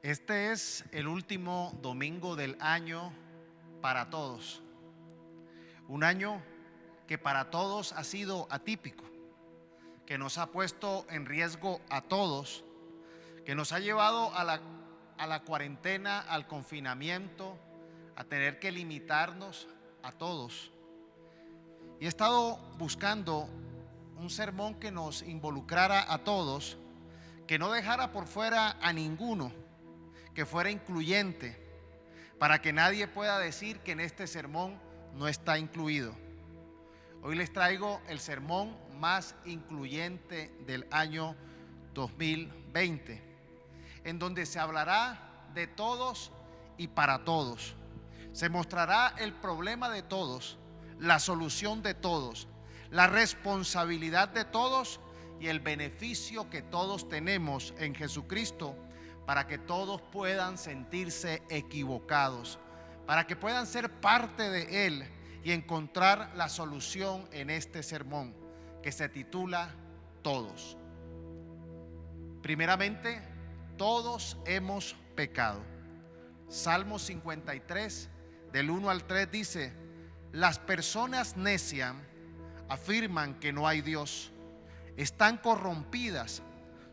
Este es el último domingo del año para todos. Un año que para todos ha sido atípico, que nos ha puesto en riesgo a todos, que nos ha llevado a la cuarentena, al confinamiento, a tener que limitarnos a todos. Y he estado buscando un sermón que nos involucrara a todos, que no dejara por fuera a ninguno, que fuera incluyente, para que nadie pueda decir que en este sermón no está incluido. Hoy les traigo el sermón más incluyente del año 2020, en donde se hablará de todos y para todos. Se mostrará el problema de todos, la solución de todos, la responsabilidad de todos y el beneficio que todos tenemos en Jesucristo, para que todos puedan sentirse equivocados, para que puedan ser parte de Él y encontrar la solución en este sermón que se titula Todos. Primeramente, todos hemos pecado. Salmo 53, del 1 al 3 dice: las personas necias afirman que no hay Dios, están corrompidas,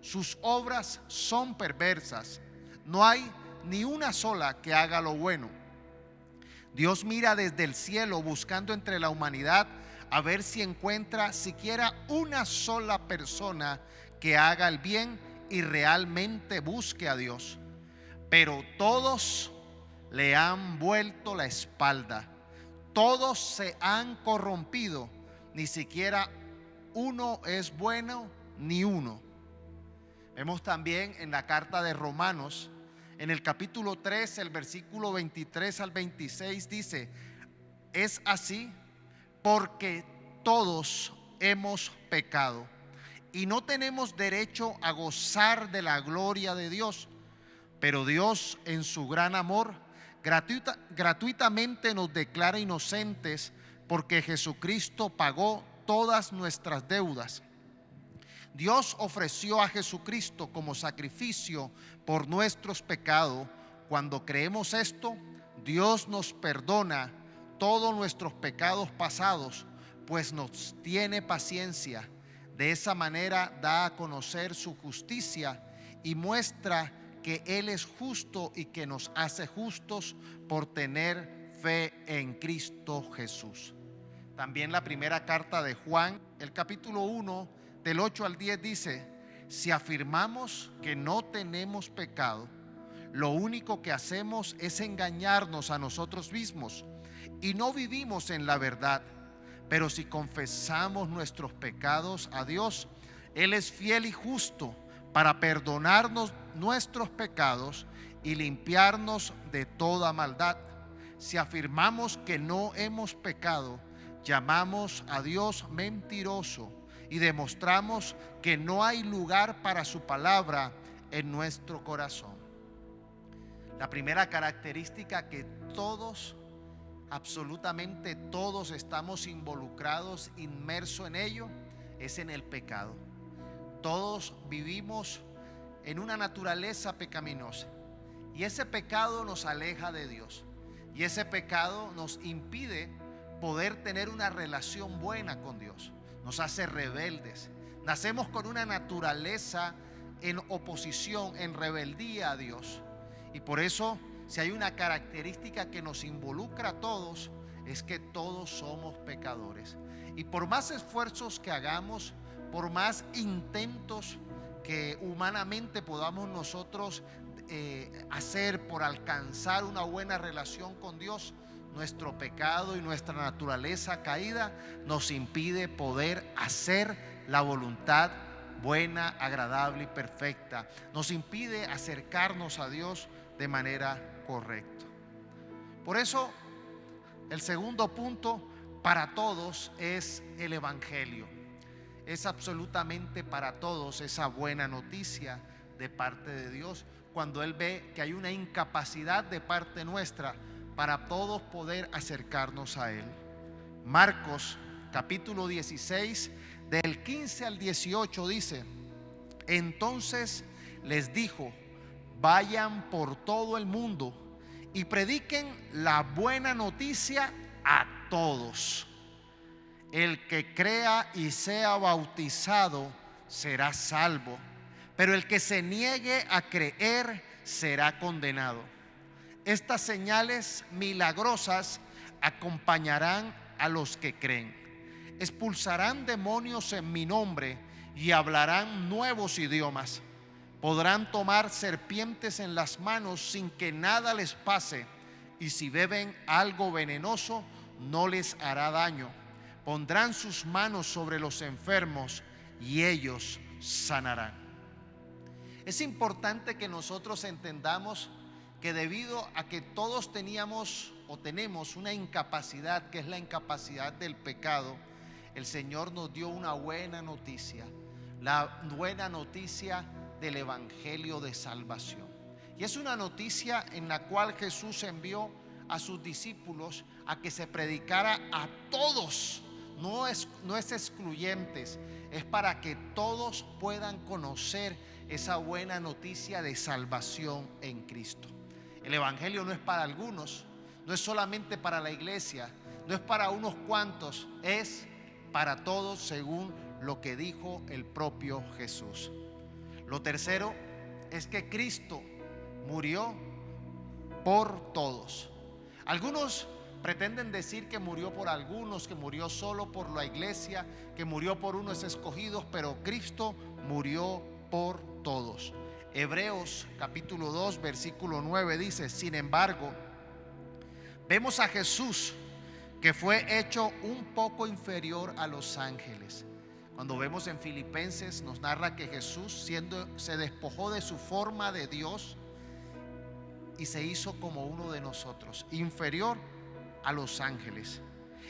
sus obras son perversas, no hay ni una sola que haga lo bueno. Dios mira desde el cielo buscando entre la humanidad a ver si encuentra siquiera una sola persona que haga el bien y realmente busque a Dios. Pero todos le han vuelto la espalda, todos se han corrompido, ni siquiera uno es bueno, ni uno. Vemos también en la carta de Romanos, en el capítulo 3, el versículo 23 al 26 dice: es así porque todos hemos pecado y no tenemos derecho a gozar de la gloria de Dios. Pero Dios, en su gran amor, gratuitamente nos declara inocentes, porque Jesucristo pagó todas nuestras deudas. Dios ofreció a Jesucristo como sacrificio por nuestros pecados. Cuando creemos esto, Dios nos perdona todos nuestros pecados pasados, pues nos tiene paciencia. De esa manera da a conocer su justicia y muestra que Él es justo y que nos hace justos por tener fe en Cristo Jesús. También la primera carta de Juan, el capítulo 1, del 8 al 10 dice: si afirmamos que no tenemos pecado, lo único que hacemos es engañarnos a nosotros mismos y no vivimos en la verdad. Pero si confesamos nuestros pecados a Dios, Él es fiel y justo para perdonarnos nuestros pecados y limpiarnos de toda maldad. Si afirmamos que no hemos pecado, llamamos a Dios mentiroso y demostramos que no hay lugar para su palabra en nuestro corazón. La primera característica que todos, absolutamente todos, estamos involucrados, inmersos en ello, es en el pecado. Todos vivimos en una naturaleza pecaminosa y ese pecado nos aleja de Dios y ese pecado nos impide poder tener una relación buena con Dios. Nos hace rebeldes. Nacemos con una naturaleza en oposición, en rebeldía a Dios. Y por eso, si hay una característica que nos involucra a todos, es que todos somos pecadores. Y por más esfuerzos que hagamos, por más intentos que humanamente podamos nosotros hacer por alcanzar una buena relación con Dios, nuestro pecado y nuestra naturaleza caída nos impide poder hacer la voluntad buena, agradable y perfecta. Nos impide acercarnos a Dios de manera correcta. Por eso, el segundo punto para todos es el Evangelio. Es absolutamente para todos esa buena noticia de parte de Dios, cuando Él ve que hay una incapacidad de parte nuestra para todos poder acercarnos a Él. Marcos capítulo 16, del 15 al 18 dice: entonces les dijo: vayan por todo el mundo y prediquen la buena noticia a todos. El que crea y sea bautizado será salvo, pero el que se niegue a creer será condenado. Estas señales milagrosas acompañarán a los que creen. Expulsarán demonios en mi nombre y hablarán nuevos idiomas. Podrán tomar serpientes en las manos sin que nada les pase, y si beben algo venenoso no les hará daño. Pondrán sus manos sobre los enfermos y ellos sanarán. Es importante que nosotros entendamos que debido a que todos teníamos o tenemos una incapacidad, que es la incapacidad del pecado, el Señor nos dio una buena noticia, la buena noticia del Evangelio de salvación. Y es una noticia en la cual Jesús envió a sus discípulos a que se predicara a todos. No es excluyentes, es para que todos puedan conocer esa buena noticia de salvación en Cristo. El Evangelio no es para algunos, no es solamente para la iglesia, no es para unos cuantos, es para todos según lo que dijo el propio Jesús. Lo tercero es que Cristo murió por todos. Algunos pretenden decir que murió por algunos, que murió solo por la iglesia, que murió por unos escogidos, pero Cristo murió por todos. Hebreos capítulo 2 versículo 9 dice: sin embargo, vemos a Jesús que fue hecho un poco inferior a los ángeles. Cuando vemos en Filipenses nos narra que Jesús se despojó de su forma de Dios y se hizo como uno de nosotros, inferior a los ángeles.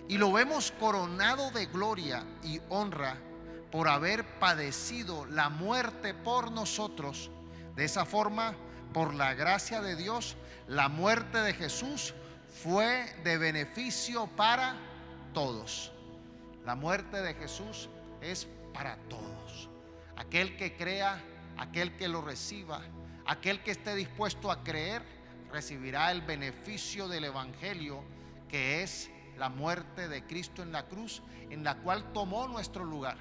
Y lo vemos coronado de gloria y honra por haber padecido la muerte por nosotros. De esa forma, por la gracia de Dios, la muerte de Jesús fue de beneficio para todos. La muerte de Jesús es para todos. Aquel que crea, aquel que lo reciba, aquel que esté dispuesto a creer, recibirá el beneficio del Evangelio, que es la muerte de Cristo en la cruz, en la cual tomó nuestro lugar,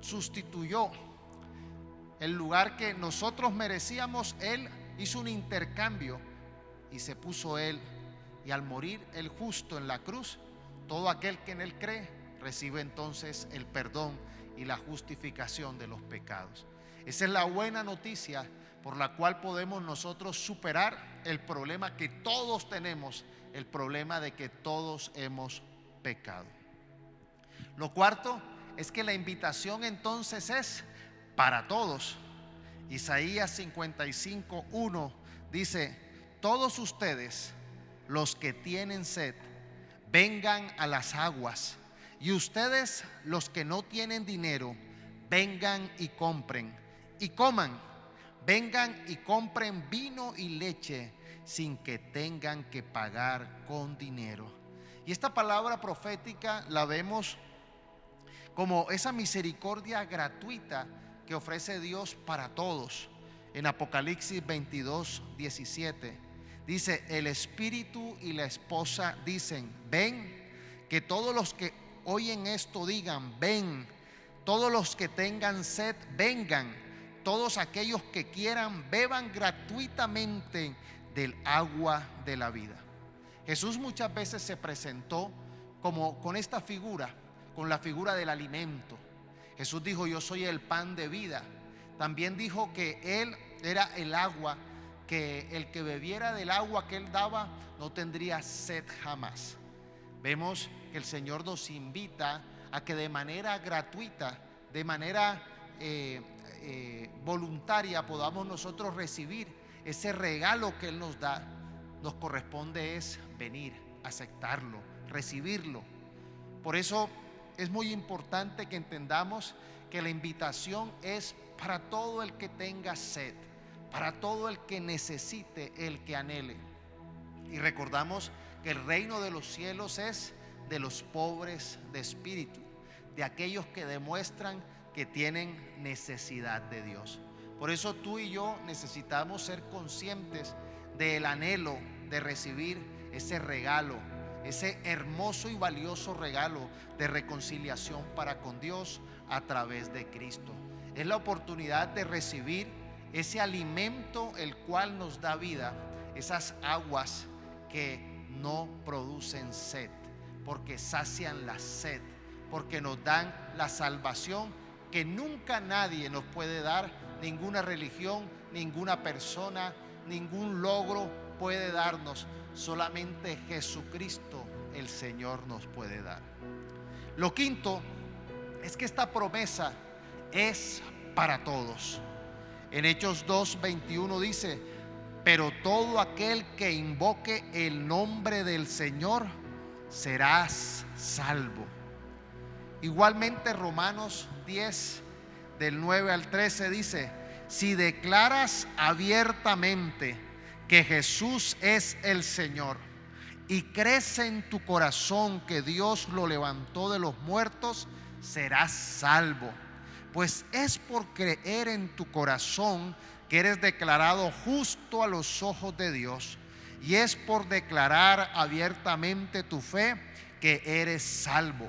sustituyó el lugar que nosotros merecíamos. Él hizo un intercambio y se puso Él, y al morir el justo en la cruz, todo aquel que en Él cree recibe entonces el perdón y la justificación de los pecados. Esa es la buena noticia por la cual podemos nosotros superar el problema que todos tenemos, el problema de que todos hemos pecado. Lo cuarto es que la invitación entonces es para todos. Isaías 55:1 dice: todos ustedes, los que tienen sed, vengan a las aguas, y ustedes, los que no tienen dinero, vengan y compren y coman. Vengan y compren vino y leche sin que tengan que pagar con dinero. Y esta palabra profética la vemos como esa misericordia gratuita que ofrece Dios para todos. En Apocalipsis 22:17 dice: el espíritu y la esposa dicen: ven. Que todos los que oyen esto digan: ven. Todos los que tengan sed, vengan. Todos aquellos que quieran, beban gratuitamente del agua de la vida. Jesús muchas veces se presentó como con esta figura, con la figura del alimento. Jesús dijo: yo soy el pan de vida. También dijo que Él era el agua, que el que bebiera del agua que Él daba no tendría sed jamás. Vemos que el Señor nos invita a que de manera gratuita, de manera voluntaria, podamos nosotros recibir ese regalo que Él nos da. Nos corresponde es venir, aceptarlo, recibirlo. Por eso es muy importante que entendamos que la invitación es para todo el que tenga sed, para todo el que necesite, el que anhele. Y recordamos que el reino de los cielos es de los pobres de espíritu, de aquellos que demuestran que tienen necesidad de Dios. Por eso tú y yo necesitamos ser conscientes del anhelo de recibir ese regalo, ese hermoso y valioso regalo de reconciliación para con Dios a través de Cristo. Es la oportunidad de recibir ese alimento el cual nos da vida, esas aguas que no producen sed, porque sacian la sed, porque nos dan la salvación que nunca nadie nos puede dar, ninguna religión, ninguna persona, ningún logro puede darnos, solamente Jesucristo el Señor nos puede dar. Lo quinto es que esta promesa es para todos. En Hechos 2:21 dice: pero todo aquel que invoque el nombre del Señor serás salvo. Igualmente Romanos 10 del 9 al 13 dice: si declaras abiertamente que Jesús es el Señor y crees en tu corazón que Dios lo levantó de los muertos, serás salvo. Pues es por creer en tu corazón que eres declarado justo a los ojos de Dios, y es por declarar abiertamente tu fe que eres salvo.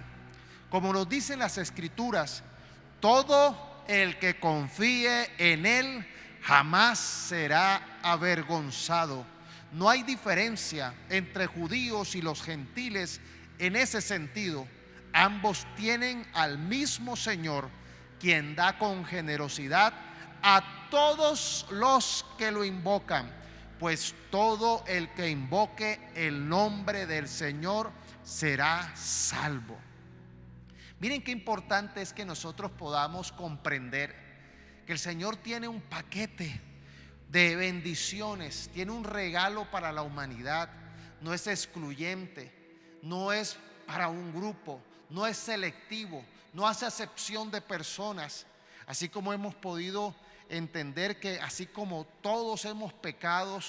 Como nos dicen las Escrituras, todo el que confíe en Él jamás será avergonzado. No hay diferencia entre judíos y los gentiles en ese sentido. Ambos tienen al mismo Señor, quien da con generosidad a todos los que lo invocan. Pues todo el que invoque el nombre del Señor será salvo. Miren qué importante es que nosotros podamos comprender que el Señor tiene un paquete de bendiciones, tiene un regalo para la humanidad. No es excluyente, no es para un grupo, no es selectivo, no hace acepción de personas. Así como hemos podido entender que así como todos hemos pecado,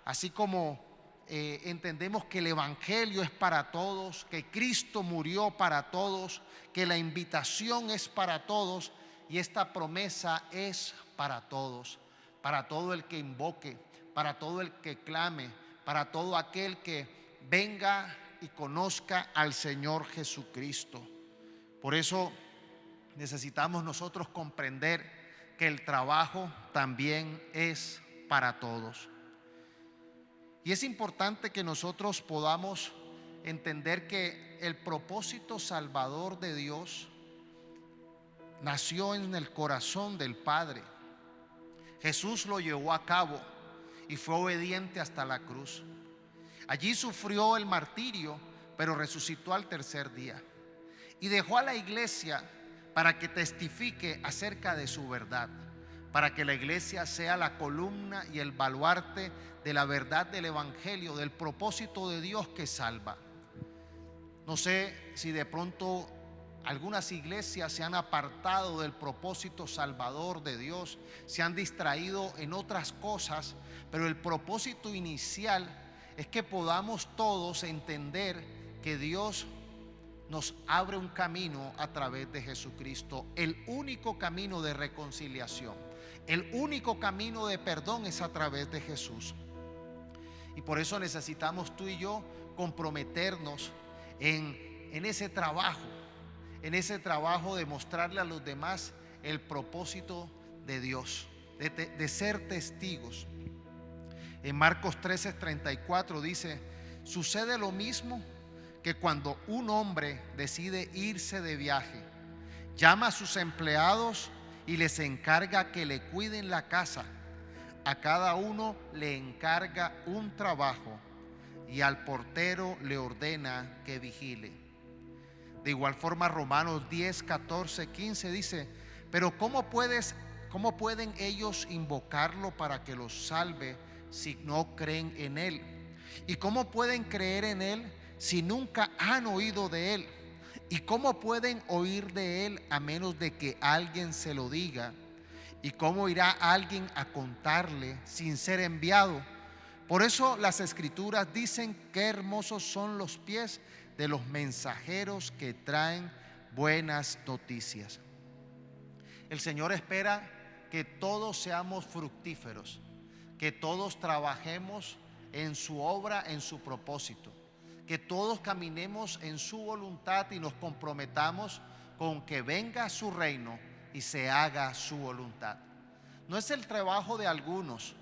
así como entendemos que el Evangelio es para todos, que Cristo murió para todos, que la invitación es para todos, y esta promesa es para todos, para todo el que invoque, para todo el que clame, para todo aquel que venga y conozca al Señor Jesucristo. Por eso necesitamos nosotros comprender que el trabajo también es para todos. Y es importante que nosotros podamos entender que el propósito salvador de Dios nació en el corazón del Padre. Jesús lo llevó a cabo y fue obediente hasta la cruz. Allí sufrió el martirio, pero resucitó al tercer día. Y dejó a la iglesia para que testifique acerca de su verdad, para que la iglesia sea la columna y el baluarte de la verdad del Evangelio, del propósito de Dios que salva. No sé si de pronto algunas iglesias se han apartado del propósito salvador de Dios, se han distraído en otras cosas, pero el propósito inicial es que podamos todos entender que Dios nos abre un camino a través de Jesucristo, el único camino de reconciliación, el único camino de perdón es a través de Jesús. Y por eso necesitamos tú y yo comprometernos en ese trabajo de mostrarle a los demás el propósito de Dios, de ser testigos. En Marcos 13:34 dice: sucede lo mismo que cuando un hombre decide irse de viaje, llama a sus empleados y les encarga que le cuiden la casa. A cada uno le encarga un trabajo y al portero le ordena que vigile. De igual forma, Romanos 10, 14, 15 dice: pero ¿cómo pueden ellos invocarlo para que los salve si no creen en Él? ¿Y cómo pueden creer en Él si nunca han oído de Él? ¿Y cómo pueden oír de Él a menos de que alguien se lo diga? ¿Y cómo irá alguien a contarle sin ser enviado? Por eso las Escrituras dicen: qué hermosos son los pies de los mensajeros que traen buenas noticias. El Señor espera que todos seamos fructíferos, que todos trabajemos en su obra, en su propósito, que todos caminemos en su voluntad y nos comprometamos con que venga su reino y se haga su voluntad. No es el trabajo de algunos,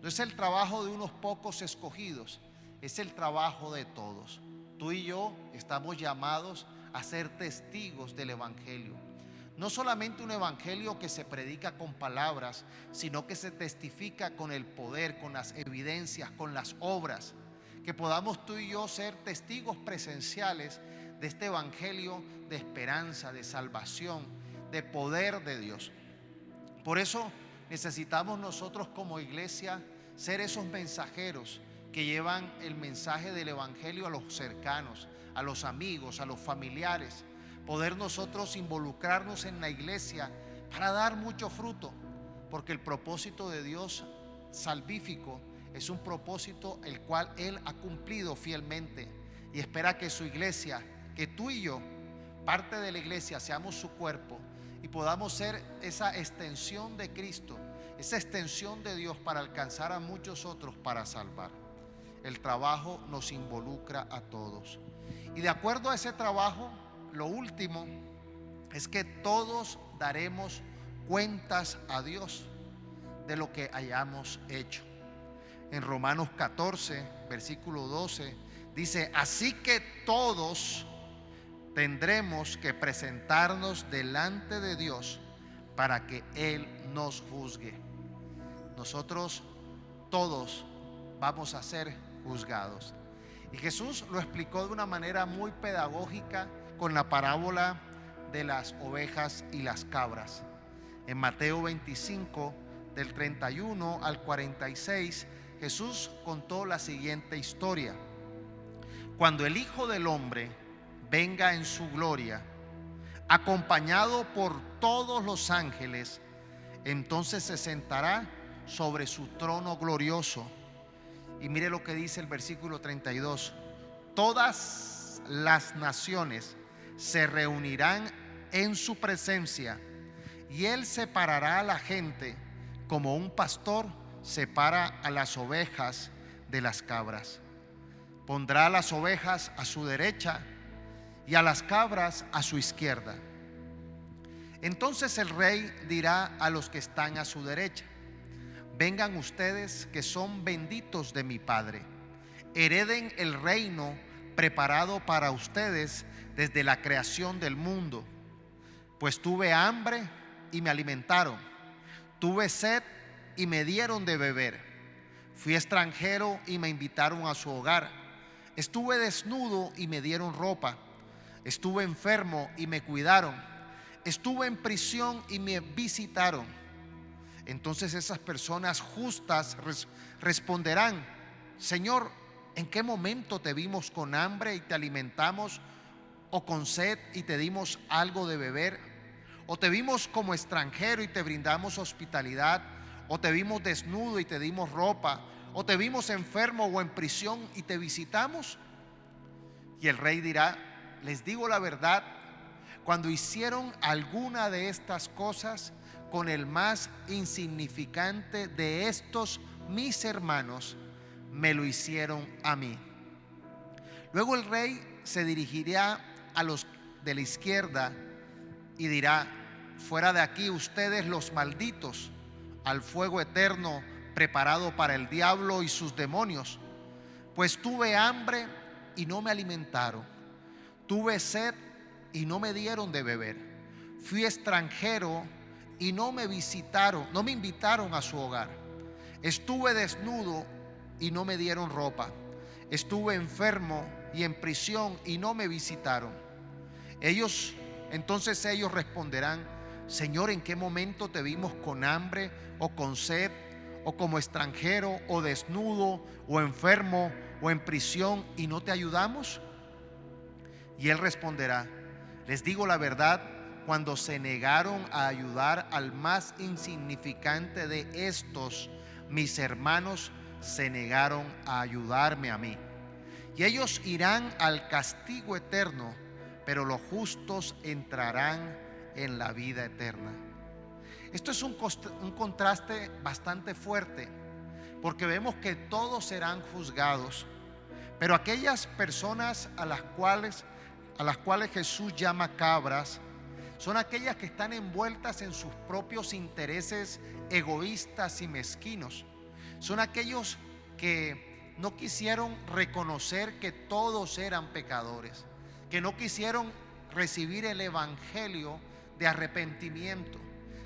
no es el trabajo de unos pocos escogidos, es el trabajo de todos. Tú y yo estamos llamados a ser testigos del evangelio. No solamente un evangelio que se predica con palabras, sino que se testifica con el poder, con las evidencias, con las obras. Que podamos tú y yo ser testigos presenciales de este evangelio de esperanza, de salvación, de poder de Dios. Por eso necesitamos nosotros como iglesia ser esos mensajeros que llevan el mensaje del evangelio a los cercanos, a los amigos, a los familiares. Poder nosotros involucrarnos en la iglesia para dar mucho fruto, porque el propósito de Dios salvífico es un propósito el cual Él ha cumplido fielmente y espera que su iglesia, que tú y yo, parte de la iglesia, seamos su cuerpo y podamos ser esa extensión de Cristo, esa extensión de Dios para alcanzar a muchos otros para salvar. El trabajo nos involucra a todos. Y de acuerdo a ese trabajo, lo último es que todos daremos cuentas a Dios de lo que hayamos hecho. En Romanos 14, versículo 12, dice: así que todos tendremos que presentarnos delante de Dios para que Él nos juzgue. Nosotros todos vamos a ser juzgados. Y Jesús lo explicó de una manera muy pedagógica con la parábola de las ovejas y las cabras. En Mateo 25, del 31 al 46, Jesús contó la siguiente historia. Cuando el Hijo del Hombre venga en su gloria, acompañado por todos los ángeles, entonces se sentará sobre su trono glorioso. Y mire lo que dice el versículo 32. Todas las naciones se reunirán en su presencia, y Él separará a la gente como un pastor separa a las ovejas de las cabras. Pondrá a las ovejas a su derecha y a las cabras a su izquierda. Entonces el rey dirá a los que están a su derecha: vengan ustedes que son benditos de mi Padre, hereden el reino preparado para ustedes desde la creación del mundo. Pues tuve hambre y me alimentaron, tuve sed y me dieron de beber, fui extranjero y me invitaron a su hogar, estuve desnudo y me dieron ropa, estuve enfermo y me cuidaron, estuve en prisión y me visitaron. Entonces esas personas justas responderán: Señor, ¿en qué momento te vimos con hambre y te alimentamos, o con sed y te dimos algo de beber? ¿O te vimos como extranjero y te brindamos hospitalidad? ¿O te vimos desnudo y te dimos ropa? ¿O te vimos enfermo o en prisión y te visitamos? Y el rey dirá: les digo la verdad, cuando hicieron alguna de estas cosas con el más insignificante de estos mis hermanos, me lo hicieron a mí. Luego el rey se dirigirá a los de la izquierda y dirá: fuera de aquí ustedes los malditos, al fuego eterno preparado para el diablo y sus demonios. Pues tuve hambre y no me alimentaron, tuve sed y no me dieron de beber, fui extranjero y no me visitaron, no me invitaron a su hogar, estuve desnudo y no me dieron ropa, estuve enfermo y en prisión y no me visitaron. Entonces ellos responderán: Señor, ¿en qué momento te vimos con hambre o con sed, o como extranjero o desnudo o enfermo o en prisión y no te ayudamos? Y Él responderá: les digo la verdad, cuando se negaron a ayudar al más insignificante de estos mis hermanos, se negaron a ayudarme a mí. Y ellos irán al castigo eterno, pero los justos entrarán en la vida eterna. Esto es un contraste bastante fuerte, porque vemos que todos serán juzgados, pero aquellas personas a las cuales Jesús llama cabras son aquellas que están envueltas en sus propios intereses egoístas y mezquinos. Son aquellos que no quisieron reconocer que todos eran pecadores, que no quisieron recibir el evangelio de arrepentimiento,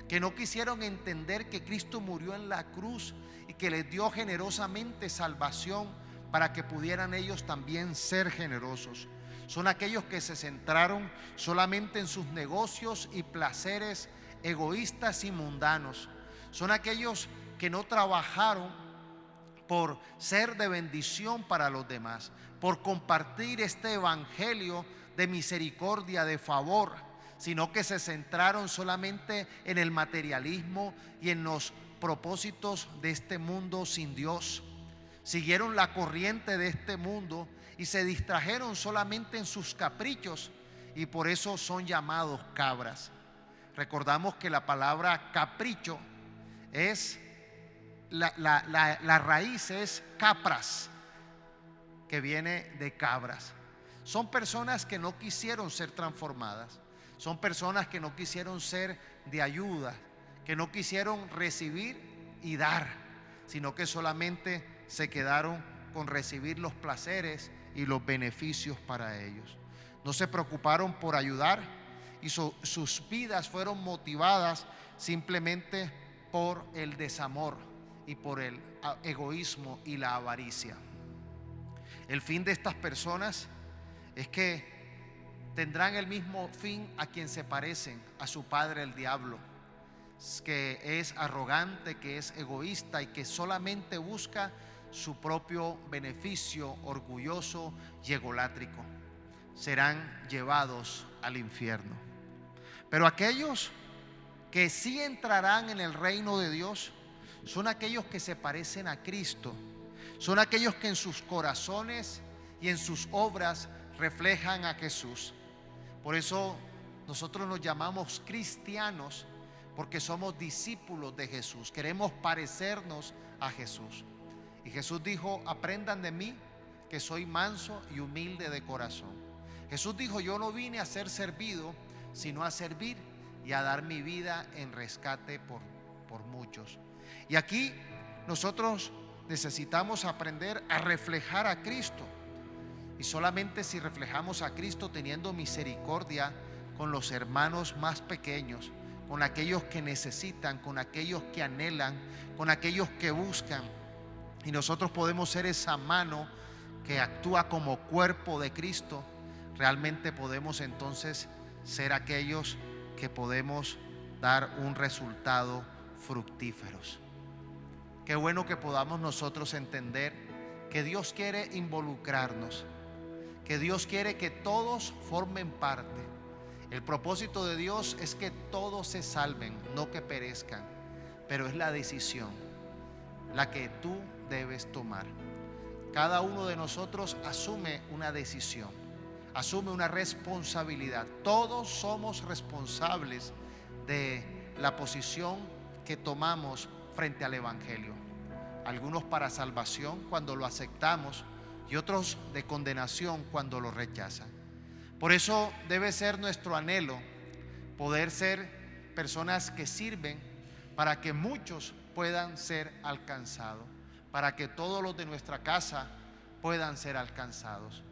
que no quisieron entender que Cristo murió en la cruz y que les dio generosamente salvación para que pudieran ellos también ser generosos. Son aquellos que se centraron solamente en sus negocios y placeres egoístas y mundanos. Son aquellos que no trabajaron por ser de bendición para los demás, por compartir este evangelio de misericordia, de favor, sino que se centraron solamente en el materialismo y en los propósitos de este mundo sin Dios. Siguieron la corriente de este mundo y se distrajeron solamente en sus caprichos, y por eso son llamados cabras. Recordamos que la palabra capricho es la raíz es capras, que viene de cabras. Son personas que no quisieron ser transformadas, son personas que no quisieron ser de ayuda, que no quisieron recibir y dar, sino que solamente se quedaron con recibir los placeres y los beneficios para ellos. No se preocuparon por ayudar y sus vidas fueron motivadas simplemente por el desamor y por el egoísmo y la avaricia. El fin de estas personas es que tendrán el mismo fin a quien se parecen, a su padre el diablo, que es arrogante, que es egoísta y que solamente busca su propio beneficio, orgulloso y egolátrico. Serán llevados al infierno. Pero aquellos que sí entrarán en el reino de Dios son aquellos que se parecen a Cristo, son aquellos que en sus corazones y en sus obras reflejan a Jesús. Por eso nosotros nos llamamos cristianos, porque somos discípulos de Jesús, queremos parecernos a Jesús. Y Jesús dijo: aprendan de mí, que soy manso y humilde de corazón. Jesús dijo: yo no vine a ser servido, sino a servir y a dar mi vida en rescate por muchos. Y aquí nosotros necesitamos aprender a reflejar a Cristo. Y solamente si reflejamos a Cristo teniendo misericordia con los hermanos más pequeños, con aquellos que necesitan, con aquellos que anhelan, con aquellos que buscan, y nosotros podemos ser esa mano que actúa como cuerpo de Cristo, realmente podemos entonces ser aquellos que podemos dar un resultado fructíferos. Qué bueno que podamos nosotros entender que Dios quiere involucrarnos, que Dios quiere que todos formen parte. El propósito de Dios es que todos se salven, no que perezcan, pero es la decisión la que tú debes tomar. Cada uno de nosotros asume una decisión, asume una responsabilidad. Todos somos responsables de la posición que tomamos frente al evangelio. Algunos para salvación cuando lo aceptamos y otros de condenación cuando lo rechazan. Por eso debe ser nuestro anhelo poder ser personas que sirven para que muchos puedan ser alcanzados, para que todos los de nuestra casa puedan ser alcanzados.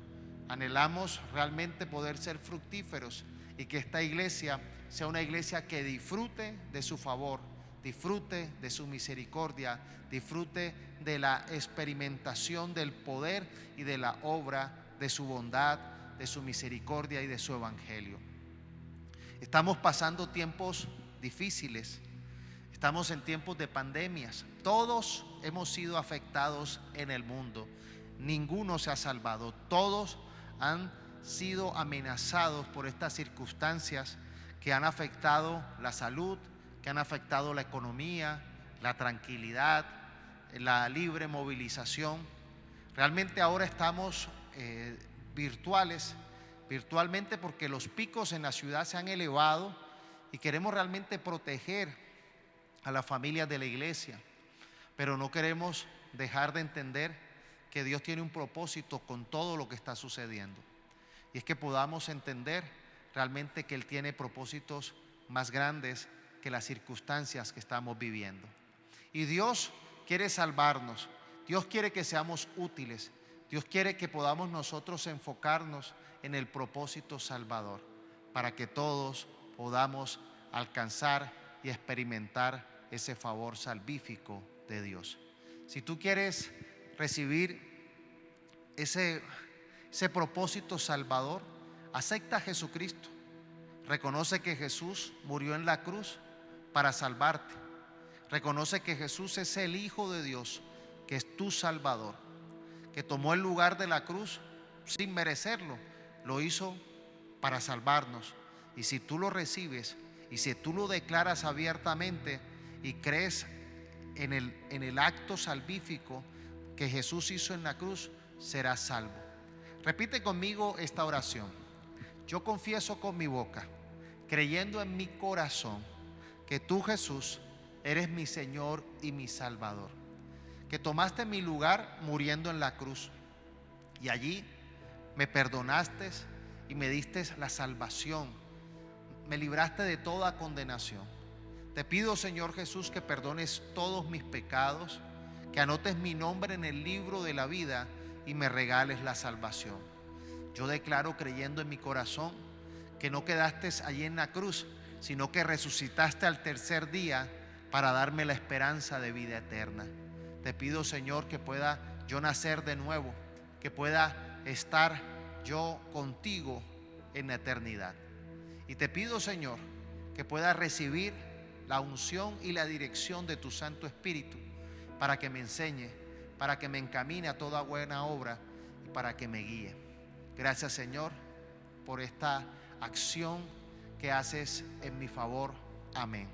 Anhelamos realmente poder ser fructíferos y que esta iglesia sea una iglesia que disfrute de su favor, disfrute de su misericordia, disfrute de la experimentación del poder y de la obra de su bondad, de su misericordia y de su evangelio. Estamos pasando tiempos difíciles, estamos en tiempos de pandemias, todos hemos sido afectados en el mundo, ninguno se ha salvado, todos han sido amenazados por estas circunstancias que han afectado la salud, que han afectado la economía, la tranquilidad, la libre movilización. Realmente ahora estamos virtualmente porque los picos en la ciudad se han elevado y queremos realmente proteger a las familias de la iglesia, pero no queremos dejar de entender que Dios tiene un propósito con todo lo que está sucediendo. Y es que podamos entender realmente que Él tiene propósitos más grandes que las circunstancias que estamos viviendo. Y Dios quiere salvarnos, Dios quiere que seamos útiles, Dios quiere que podamos nosotros enfocarnos en el propósito salvador, para que todos podamos alcanzar y experimentar ese favor salvífico de Dios. Si tú quieres recibir ese propósito salvador, acepta a Jesucristo. Reconoce que Jesús murió en la cruz para salvarte. Reconoce que Jesús es el Hijo de Dios, que es tu Salvador, que tomó el lugar de la cruz sin merecerlo, lo hizo para salvarnos. Y si tú lo recibes y si tú lo declaras abiertamente y crees en el acto salvífico que Jesús hizo en la cruz, serás salvo. Repite conmigo esta oración. Yo confieso con mi boca, creyendo en mi corazón, que tú, Jesús, eres mi Señor y mi Salvador, que tomaste mi lugar muriendo en la cruz y allí me perdonaste y me diste la salvación, me libraste de toda condenación. Te pido, Señor Jesús, que perdones todos mis pecados, que anotes mi nombre en el libro de la vida y me regales la salvación. Yo declaro, creyendo en mi corazón, que no quedaste allí en la cruz, sino que resucitaste al tercer día para darme la esperanza de vida eterna. Te pido, Señor, que pueda yo nacer de nuevo, que pueda estar yo contigo en la eternidad. Y te pido, Señor, que pueda recibir la unción y la dirección de tu Santo Espíritu para que me enseñe, para que me encamine a toda buena obra y para que me guíe. Gracias, Señor, por esta acción que haces en mi favor. Amén.